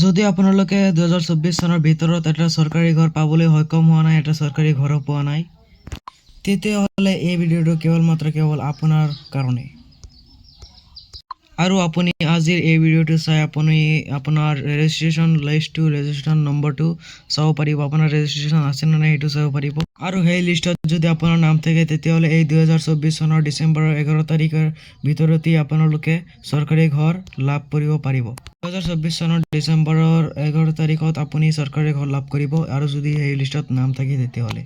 যদি আপোনালোকে 2024 চনৰ ভিতৰত এটা চৰকাৰী ঘৰ পাবলৈ সক্ষম হোৱা নাই, এটা চৰকাৰী ঘৰ পোৱা নাই, তেতিয়াহ'লে এই ভিডিঅ'টো কেৱল আপোনাৰ কাৰণে। আৰু আপুনি আজিৰ এই ভিডিঅ'টো চাই আপুনি আপোনাৰ ৰেজিষ্ট্ৰেশ্যন লিষ্টটো, ৰেজিষ্ট্ৰেশ্যন নম্বৰটো চাব পাৰিব, আপোনাৰ ৰেজিষ্ট্ৰেশ্যন আছে নে নাই সেইটো চাব পাৰিব। আৰু সেই লিষ্টত যদি আপোনাৰ নাম থাকে তেতিয়াহ'লে এই 2024 চনৰ ডিচেম্বৰৰ 11 তাৰিখৰ ভিতৰতেই আপোনালোকে চৰকাৰী ঘৰ লাভ কৰিব পাৰিব। 2024 চনৰ ডিচেম্বৰৰ 11 তাৰিখত আপুনি চৰকাৰী ঘৰ লাভ কৰিব আৰু যদি সেই লিষ্টত নাম থাকে তেতিয়াহ'লে।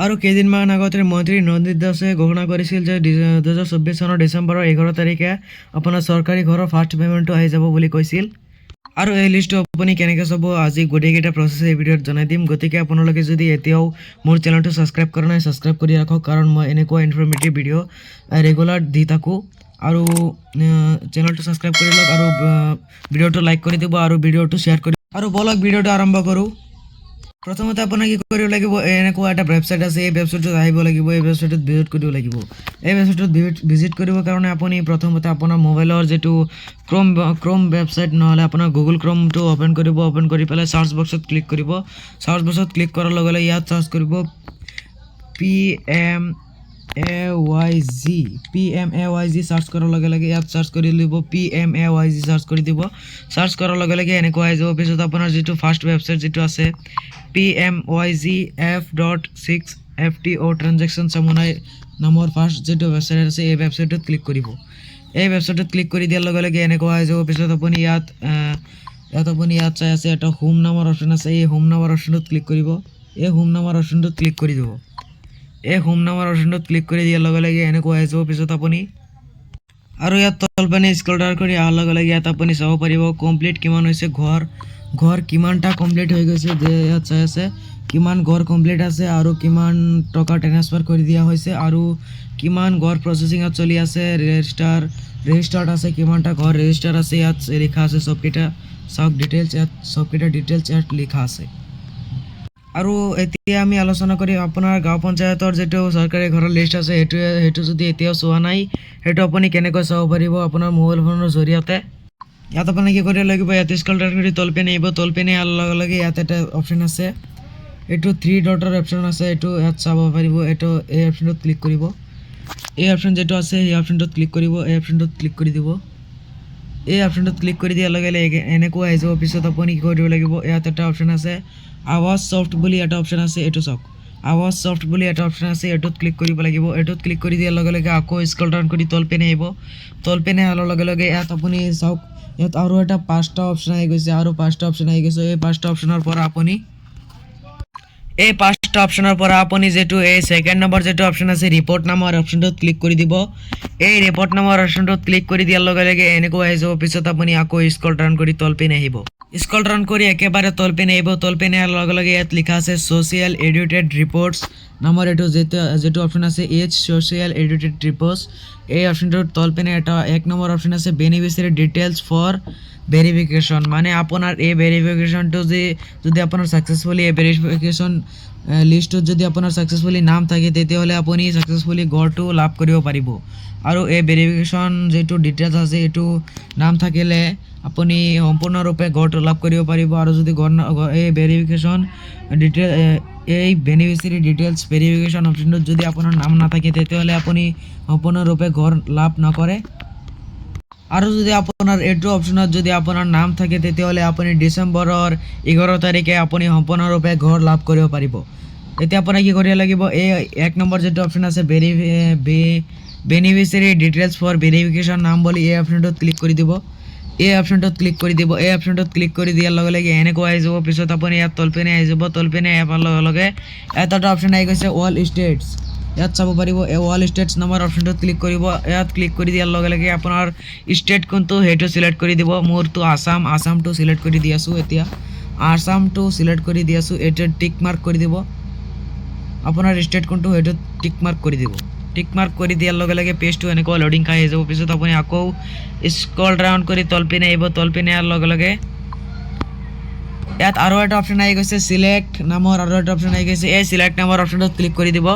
আৰু কেইদিনমান আগতে মন্ত্ৰী নন্দিত দাসে ঘোষণা কৰিছিল যে 2024 চনৰ ডিচেম্বৰৰ 11 তাৰিখে আপোনাৰ চৰকাৰী ঘৰৰ ফাৰ্ষ্ট পে'মেণ্টটো আহি যাব বুলি কৈছিল। আৰু এই লিষ্টটো আপুনি কেনেকৈ চাব আজি গোটেইকেইটা প্ৰচেছ এই ভিডিঅ'ত জনাই দিম। গতিকে আপোনালোকে যদি এতিয়াও মোৰ চেনেলটো ছাবস্ক্ৰাইব কৰা নাই, ছাবস্ক্ৰাইব কৰি ৰাখক, কাৰণ মই এনেকুৱা ইনফৰ্মেটিভ ভিডিঅ' ৰেগুলাৰ দি থাকোঁ। আৰু চেনেলটো ছাবস্ক্ৰাইব কৰি লওক আৰু ভিডিঅ'টো লাইক কৰি দিব আৰু ভিডিঅ'টো শ্বেয়াৰ কৰি। আৰু বলক ভিডিঅ'টো আৰম্ভ কৰোঁ। প্ৰথমতে আপোনাক কি কৰিব লাগিব, এনেকুৱা এটা ৱেবছাইট আছে, এই ৱেবছাইটত আহিব লাগিব, এই ৱেবছাইটত ভিজিট কৰিব লাগিব। এই ৱেবছাইটত ভিজিট কৰিবৰ কাৰণে আপুনি প্ৰথমতে আপোনাৰ মোবাইলৰ যিটো ক্ৰম ৱেবছাইট নহ'লে আপোনাৰ গুগল ক্ৰমটো অ'পেন কৰিব। অ'পেন কৰি পেলাই চাৰ্চ বক্সত ক্লিক কৰিব। চাৰ্চ বক্সত ক্লিক কৰাৰ লগে লগে ইয়াত চাৰ্চ কৰিব PMAYZ চাৰ্চ কৰাৰ লগে লগে ইয়াত চাৰ্চ কৰি দিব PMAYZ চাৰ্চ কৰি দিব। চাৰ্চ কৰাৰ লগে লগে এনেকুৱা আহি যাব। পিছত আপোনাৰ যিটো ফাৰ্ষ্ট ৱেবছাইট যিটো আছে PMYZF.6FTO ট্ৰানজেকশ্যন চামুনাই নামৰ ফাৰ্ষ্ট যিটো ৱেবছাইট আছে এই ৱেবছাইটত ক্লিক কৰিব। এই ৱেবছাইটত ক্লিক কৰি দিয়াৰ লগে লগে এনেকুৱা আহি যাব। পিছত আপুনি ইয়াত চাই আছে এটা হোম নামৰ অপশ্যন আছে, এই হোম নামৰ অপশ্যনটোত ক্লিক কৰিব। এই হোম নামৰ অপশ্যনটোত ক্লিক কৰি দিব। এই হোম নামৰ অপশ্যনটোত ক্লিক কৰি দিয়াৰ লগে লগে এনেকুৱা আহি যাব। পিছত আপুনি আৰু ইয়াত তলপানে স্ক্ৰল ডাউন কৰি অহাৰ লগে লগে ইয়াত আপুনি চাব পাৰিব কমপ্লিট কিমান হৈছে ঘৰ কিমানটা কমপ্লিট হৈ গৈছে। ইয়াত চাই আছে কিমান ঘৰ কমপ্লিট আছে আৰু কিমান টকা ট্ৰান্সফাৰ কৰি দিয়া হৈছে আৰু কিমান ঘৰ প্ৰচেছিঙত চলি আছে, ৰেজিষ্টাৰ্ড আছে, কিমানটা ঘৰ ৰেজিষ্টাৰ আছে ইয়াত লিখা আছে। চবকেইটা চাওক ডিটেইলছ, ইয়াত চবকেইটা ডিটেইলছ ইয়াত লিখা আছে। আৰু এতিয়া আমি আলোচনা কৰিম আপোনাৰ গাঁও পঞ্চায়তৰ যিটো চৰকাৰী ঘৰৰ লিষ্ট আছে সেইটো যদি এতিয়াও চোৱা নাই সেইটো আপুনি কেনেকৈ চাব পাৰিব আপোনাৰ মোবাইল ফোনৰ জৰিয়তে। ইয়াত আপুনি কি কৰিব লাগিব, ইয়াত স্ক্ৰল ডাউন কৰি তলপিনে আহিব। তলপিনে অহাৰ লগে লগে ইয়াত এটা অপশ্যন আছে, এইটো 3 ডটৰ অপশ্যন আছে, এইটো ইয়াত চাব পাৰিব। এইটো এই অপশ্যনটোত ক্লিক কৰিব। এই অপশ্যন যিটো আছে এই অপশ্যনটোত ক্লিক কৰিব। এই অপশ্যনটোত ক্লিক কৰি দিব। এই অপশ্যনটোত ক্লিক কৰি দিয়াৰ লগে লগে এনেকুৱা আহি যাব। পিছত আপুনি কি কৰিব লাগিব, ইয়াত এটা অপশ্যন আছে আৱাজ ছফ্ট বুলি এটা অপশ্যন আছে, এইটো চাওক আৱাজ ছফ্ট বুলি এটা অপশ্যন আছে, এইটোত ক্লিক কৰিব লাগিব। এইটোত ক্লিক কৰি দিয়াৰ লগে লগে আকৌ স্ক্ৰল ডাউন কৰি তলপিনে আহিব। তলপিনে অহাৰ লগে লগে ইয়াত আপুনি চাওক ইয়াত আৰু এটা 5টা অপশ্যন আহি গৈছে আৰু 5টা অপশ্যন আহি গৈছে। এই 5টা অপশ্যনৰ পৰা আপুনি যিটো এই ছেকেণ্ড নম্বৰ যিটো অপশ্যন আছে ৰিপৰ্ট নামৰ অপশ্যনটোত ক্লিক কৰি দিব। এই ৰিপৰ্ট নামৰ অপশ্যনটোত ক্লিক কৰি দিয়াৰ লগে লগে এনেকুৱা আহি যাব। পিছত আপুনি আকৌ স্ক্ৰল ডাউন কৰি তলপিনে আহিব। স্ক্ৰল ডাউন কৰি একেবাৰে তলপিনে আহিব। তলপিনে অহাৰ লগে লগে ইয়াত লিখা আছে ছ'চিয়েল এডিটেড ৰিপৰ্টছ নামৰ এইটো যিটো অপশ্যন আছে ছ'চিয়েল এডিটেড ৰিপৰ্টছ। এই অপশ্যনটোত তলপিনে এটা 1 নম্বৰ অপশ্যন আছে বেনিফিচিয়াৰী ডিটেইলছ ফৰ ভেৰিফিকেশ্যন, মানে আপোনাৰ এই ভেৰিফিকেশ্যনটো যদি আপোনাৰ ছাকচেছফুলি এই ভেৰিফিকেশ্যন লিষ্টত যদি আপোনাৰ ছাকচেছফুলি নাম থাকে তেতিয়াহ'লে আপুনি ছাকচেছফুলি ঘৰটো লাভ কৰিব পাৰিব। আৰু এই ভেৰিফিকেশ্যন যিটো ডিটেইলছ আছে এইটো নাম থাকিলে আপুনি সম্পূৰ্ণৰূপে ঘৰটো লাভ কৰিব পাৰিব। আৰু যদি এই ভেৰিফিকেশ্যন এই বেনিফিচিয়াৰী ডিটেইলছ ভেৰিফিকেশ্যন অপশ্যনটোত যদি আপোনাৰ নাম নাথাকে তেতিয়াহ'লে আপুনি সম্পূৰ্ণৰূপে ঘৰ লাভ নকৰে। আৰু যদি আপোনাৰ এইটো অপশ্যনত যদি আপোনাৰ নাম থাকে তেতিয়াহ'লে আপুনি ডিচেম্বৰৰ 11 তাৰিখে আপুনি সম্পূৰ্ণৰূপে ঘৰ লাভ কৰিব পাৰিব। এতিয়া আপুনি কি কৰিব লাগিব, এই 1 নম্বৰ যিটো অপশ্যন আছে বেনিফিচিয়াৰী ডিটেইলছ ফৰ ভেৰিফিকেশ্যন নাম বুলি এই অপশ্যনটোত ক্লিক কৰি দিব। এই অপশ্যনটোত ক্লিক কৰি দিয়াৰ লগে লগে এনেকুৱা আহি যাব। পিছত আপুনি ইয়াত তলপিনে আহি যাব। তলপিনে অহাৰ লগে লগে এটা অপশ্যন আহি গৈছে অল ষ্টেটছ, ইয়াত চাব পাৰিব। এই অল ষ্টেটছ নামৰ অপশ্যনটোত ক্লিক কৰিব। ইয়াত ক্লিক কৰি দিয়াৰ লগে লগে আপোনাৰ ষ্টেট কোনটো সেইটো চিলেক্ট কৰি দিব। মোৰতো আসামটো চিলেক্ট কৰি দি আছোঁ। এতিয়া আসামটো চিলেক্ট কৰি দি আছোঁ। এইটোত টিক মাৰ্ক কৰি দিব। আপোনাৰ ষ্টেট কোনটো সেইটোত টিক মাৰ্ক কৰি দিব। টিক মাৰ্ক কৰি দিয়াৰ লগে লগে পেজটো এনেকুৱা লোডিং খাই আহি যাব। পিছত আপুনি আকৌ স্ক্ৰল ডাউন কৰি তলপিনে আহিব। তলপিনে অহাৰ লগে লগে ইয়াত আৰু এটা অপশ্যন আহি গৈছে চিলেক্ট নামৰ আৰু এটা অপশ্যন আহি গৈছে। এই চিলেক্ট নামৰ অপশ্যনটোত ক্লিক কৰি দিব।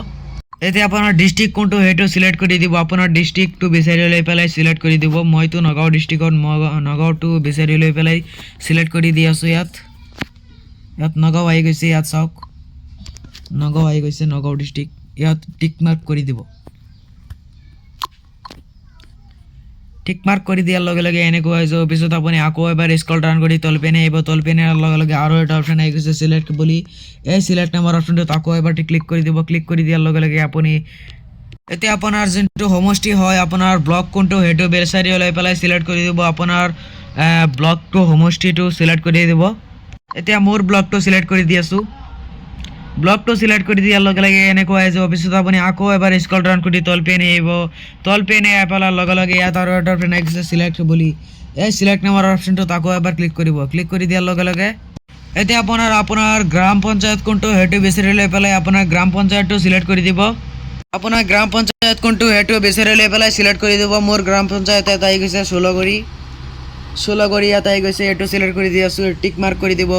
এতিয়া আপোনাৰ ডিষ্ট্ৰিক্ট কোনটো সেইটো চিলেক্ট কৰি দিব আপোনাৰ ডিষ্ট্ৰিক্টটো বিচাৰি লৈ পেলাই চিলেক্ট কৰি দিব মইতো নগাঁও ডিষ্ট্ৰিক্টত নগাঁওটো বিচাৰি লৈ পেলাই চিলেক্ট কৰি দি আছোঁ ইয়াত নগাঁও আহি গৈছে ইয়াত চাওক নগাঁও আহি গৈছে নগাঁও ডিষ্ট্ৰিক্ট ইয়াত টিক মাৰ্ক কৰি দিব টিক মাৰ্ক কৰি দিয়াৰ লগে লগে এনেকুৱা হৈ যাব পিছত আপুনি আকৌ এবাৰ স্ক্ৰল ডাউন কৰি তলপিনে আহিব তলপিনে লগে লগে আৰু এটা অপশ্যন আহি গৈছে চিলেক্ট বুলি এই চিলেক্ট নামৰ অপশ্যনটোত আকৌ এবাৰ ক্লিক কৰি দিব ক্লিক কৰি দিয়াৰ লগে লগে আপুনি এতিয়া আপোনাৰ যোনটো সমষ্টি হয় আপোনাৰ ব্লক কোনটো সেইটো বিচাৰি লৈ পেলাই চিলেক্ট কৰি দিব আপোনাৰ ব্লকটো সমষ্টিটো চিলেক্ট কৰি দিব এতিয়া মোৰ ব্লকটো চিলেক্ট কৰি দি আছোঁ ব্লকটো চিলেক্ট কৰি দিয়াৰ লগে লগে এনেকুৱা হৈ যাব পিছত আপুনি আকৌ এবাৰ স্ক্ৰল ডাউন কৰি তলপিনে আহিব তলপিনে পেলাৰ লগে লগে ইয়াত আৰু এটা অপশ্যন আহিছে চিলেক্ট বুলি এই চিলেক্ট নামৰ অপশ্যনটোত আকৌ এবাৰ ক্লিক কৰিব ক্লিক কৰি দিয়াৰ লগে লগে এতিয়া আপোনাৰ গ্ৰাম পঞ্চায়ত কোনটো সেইটো বিচাৰি লৈ পেলাই আপোনাৰ গ্ৰাম পঞ্চায়তটো চিলেক্ট কৰি দিব আপোনাৰ গ্ৰাম পঞ্চায়ত কোনটো সেইটো বিচাৰি লৈ পেলাই চিলেক্ট কৰি দিব মোৰ গ্ৰাম পঞ্চায়ত এটা আহি গৈছে ষোলগড়ি ইয়াত আহি গৈছে এইটো চিলেক্ট কৰি দি আছোঁ টিক মাৰ্ক কৰি দিব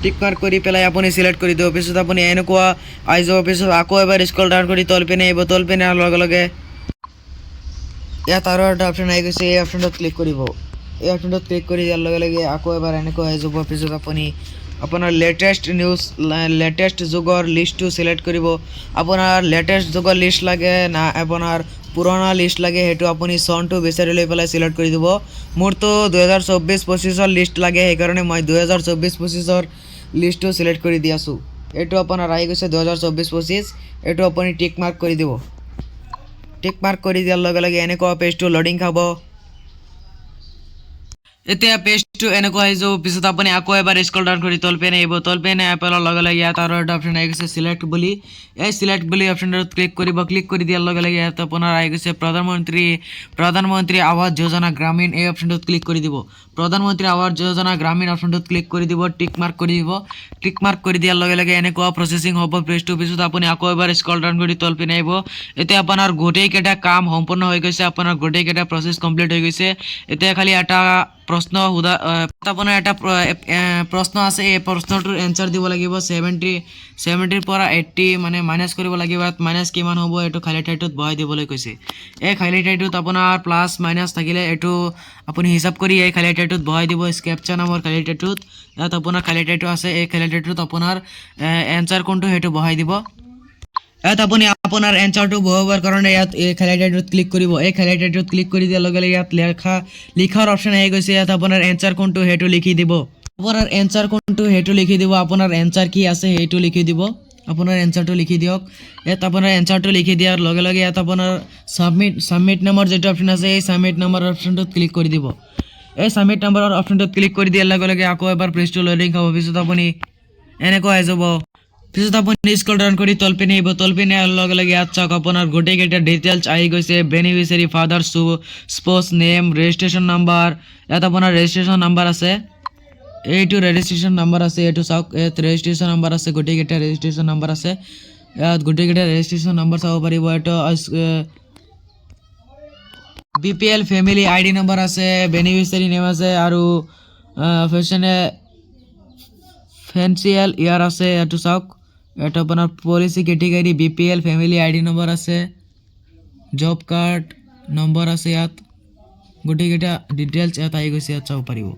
টিক মাৰ্ক কৰি পেলাই আপুনি চিলেক্ট কৰি দিব পিছত আপুনি এনেকুৱা আহি যাব পিছত আকৌ এবাৰ স্ক্ৰল ডাউন কৰি তলপিনে আহিব তলপিনে অহাৰ লগে লগে ইয়াত আৰু এটা অপশ্যন আহি গৈছে এই অপশ্যনটোত ক্লিক কৰিব এই অপশ্যনটোত ক্লিক কৰি দিয়াৰ লগে লগে আকৌ এবাৰ এনেকুৱা আহি যাব পিছত আপুনি আপোনাৰ লেটেষ্ট যুগৰ লিষ্টটো চিলেক্ট কৰিব আপোনাৰ লেটেষ্ট যুগৰ লিষ্ট লাগে না আপোনাৰ পুৰণা লিষ্ট লাগে সেইটো আপুনি চনটো বিচাৰি লৈ পেলাই চিলেক্ট কৰি দিব মোৰতো 2024-25 লিষ্ট লাগে সেইকাৰণে মই 2024-25 লিষ্টটো চিলেক্ট কৰি দি আছোঁ এইটো আপোনাৰ আহি গৈছে 2024-25 এইটো আপুনি টিক মাৰ্ক কৰি দিব টিক মাৰ্ক কৰি দিয়াৰ লগে লগে এনেকুৱা পেজটো লোডিং খাব এতিয়া পেজটো এনেকুৱা আহি যাব পিছত আপুনি আকৌ এবাৰ স্ক্ৰল ডাউন কৰি তলপিনে আহিব তলপিনে পেলাৰ লগে লগে ইয়াত আৰু এটা অপশ্যন আহি গৈছে চিলেক্ট বুলি এই চিলেক্ট বুলি অপশ্যনটোত ক্লিক কৰিব ক্লিক কৰি দিয়াৰ লগে লগে ইয়াত আপোনাৰ আহি গৈছে প্ৰধানমন্ত্ৰী আৱাস যোজনা গ্ৰামীণ এই অপশ্যনটোত ক্লিক কৰি দিব প্ৰধানমন্ত্ৰী আৱাস যোজনা গ্ৰামীণ অপশ্যনটোত ক্লিক কৰি দিব টিক মাৰ্ক কৰি দিব টিক মাৰ্ক কৰি দিয়াৰ লগে লগে এনেকুৱা প্ৰচেছিং হ'ব পেজটো পিছত আপুনি আকৌ এবাৰ স্ক্ৰল ডাউন কৰি তলপিনে আহিব এতিয়া আপোনাৰ গোটেইকেইটা কাম সম্পূৰ্ণ হৈ গৈছে আপোনাৰ গোটেইকেইটা প্ৰচেছ কমপ্লিট হৈ গৈছে এতিয়া খালি এটা প্ৰশ্ন সোধা আপোনাৰ এটা প্ৰশ্ন আছে এই প্ৰশ্নটোৰ এনচাৰ দিব লাগিব 70 পৰা 80 মানে মাইনাছ কৰিব লাগিব ইয়াত মাইনাছ কিমান হ'ব এইটো খালী ঠাইটোত বহাই দিবলৈ কৈছে এই খালী ঠাইটোত আপোনাৰ প্লাছ মাইনাছ থাকিলে এইটো আপুনি হিচাপ কৰি এই খালী ঠাইটোত বহাই দিব স্কেপচা নামৰ খালী ঠাইটোত ইয়াত আপোনাৰ খালী ঠাইটো আছে এই খালী ঠাইটোত আপোনাৰ এনচাৰ কোনটো সেইটো বহাই দিব ইয়াত আপুনি আপোনাৰ এনচাৰটো বহাবৰ কাৰণে ইয়াত এই খালী ঠাইটোত ক্লিক কৰিব এই খালী ঠাইটোত ক্লিক কৰি দিয়াৰ লগে লগে ইয়াত লিখাৰ অপশ্যন আহি গৈছে ইয়াত আপোনাৰ এনচাৰ কোনটো সেইটো লিখি দিব আপোনাৰ এনচাৰ কোনটো সেইটো লিখি দিব আপোনাৰ এনচাৰ কি আছে সেইটো লিখি দিব আপোনাৰ এনচাৰটো লিখি দিয়ক ইয়াত আপোনাৰ এনচাৰটো লিখি দিয়াৰ লগে লগে ইয়াত আপোনাৰ সাবমিট নামৰ যেটো অপশ্যন আছে এই সাবমিট নামৰ অপশ্যনটোত ক্লিক কৰি দিব এই সাবমিট নামৰ অপশ্যনটোত ক্লিক কৰি দিয়াৰ লগে লগে আকৌ এবাৰ পেজটো লোডিং হ'ব পিছত আপুনি এনেকুৱা হৈ যাব পিছত আপুনি স্ক্ৰল ডাউন কৰি তলপিনে আহিব তলপিনে অহাৰ লগে লগে ইয়াত চাওক আপোনাৰ গোটেইকেইটা ডিটেইলছ আহি গৈছে beneficiary father spouse name registration number ইয়াত আপোনাৰ ৰেজিষ্ট্ৰেশ্যন নাম্বাৰ আছে এইটো ৰেজিষ্ট্ৰেশ্যন নাম্বাৰ আছে এইটো চাওক ইয়াত ৰেজিষ্ট্ৰেশ্যন নাম্বাৰ আছে গোটেইকেইটা ৰেজিষ্ট্ৰেশ্যন নাম্বাৰ আছে ইয়াত গোটেইকেইটা ৰেজিষ্ট্ৰেশ্যন নাম্বাৰ চাব পাৰিব এইটো BPL ফেমিলি ID নম্বৰ আছে বেনিফিচিয়াৰী নেম আছে আৰু ফেন্সিয়েল ইয়াৰ আছে এইটো চাওক এটা আপোনাৰ policy category BPL family ID number আছে জব কাৰ্ড নম্বৰ আছে ইয়াত গোটেইকেইটা ডিটেইলছ ইয়াত আহি গৈছে ইয়াত চাব পাৰিব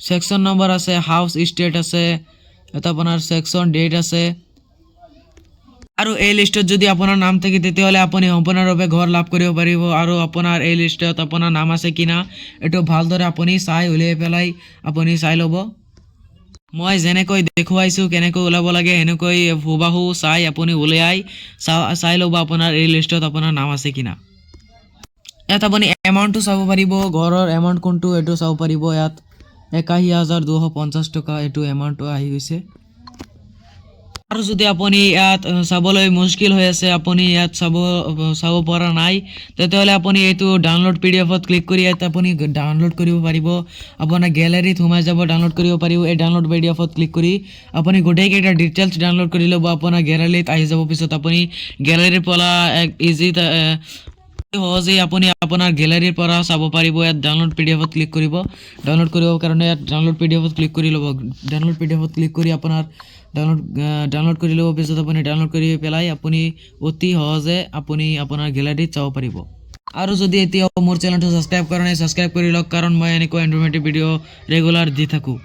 সেকশন নম্বৰ আছে হাউস ষ্টেট আছে এটা আপোনাৰ সেকশন ডেট আছে আৰু এই লিষ্টত যদি আপোনাৰ নাম থাকে তেতিয়াহ'লে আপুনি সম্পূৰ্ণৰূপে ঘৰ লাভ কৰিব পাৰিব আৰু আপোনাৰ এই লিষ্টত আপোনাৰ নাম আছে কিনা এটো ভালদৰে আপুনি চাই উলিয়াই পেলাই আপুনি চাই ল'ব মই যেনেকৈ দেখুৱাইছো কেনেকৈ ওলাব লাগে এনেকৈ হুবাহু চাই আপুনি উলিয়াই চাই ল'ব আপোনাৰ এই লিষ্টত আপোনাৰ নাম আছে কিনা ইয়াত আপুনি এমাউণ্টটো চাব পাৰিব ঘৰৰ এমাউণ্ট কোনটো এটো চাব পাৰিব ইয়াত 81,250 টকা এটো এমাউণ্টটো আহি গৈছে আৰু যদি আপুনি ইয়াত চাবলৈ মুশকিল হৈ আছে আপুনি ইয়াত চাব পৰা নাই তেতিয়াহ'লে আপুনি এইটো ডাউনলোড PDF-ত ক্লিক কৰি ইয়াত আপুনি ডাউনলোড কৰিব পাৰিব আপোনাৰ গ্যালাৰীত সোমাই যাব ডাউনলোড কৰিব পাৰিব এই ডাউনলোড PDF-ত ক্লিক কৰি আপুনি গোটেইকেইটা ডিটেইলছ ডাউনলোড কৰি ল'ব আপোনাৰ গ্যালাৰীত আহি যাব পিছত আপুনি গ্যালাৰীৰ পৰা ইজি সহজেই আপুনি আপোনাৰ গেলাৰীৰ পৰা চাব পাৰিব। ইয়াত ডাউনলোড পিডিএফত ক্লিক কৰিব। ডাউনলোড কৰিবৰ কাৰণে ইয়াত ডাউনলোড পিডিএফত ক্লিক কৰি ল'ব। ডাউনলোড পিডিএফত ক্লিক কৰি আপোনাৰ ডাউনলোড কৰি ল'ব। পিছত আপুনি ডাউনলোড কৰি পেলাই আপুনি অতি সহজে আপুনি আপোনাৰ গেলাৰীত চাব পাৰিব। আৰু যদি এতিয়াও মোৰ চেনেলটো ছাবস্ক্ৰাইব কৰা নাই ছাবস্ক্ৰাইব কৰি লওক, কাৰণ মই এনেকুৱা ইনফৰমেটিভ ভিডিঅ' ৰেগুলাৰ দি থাকোঁ।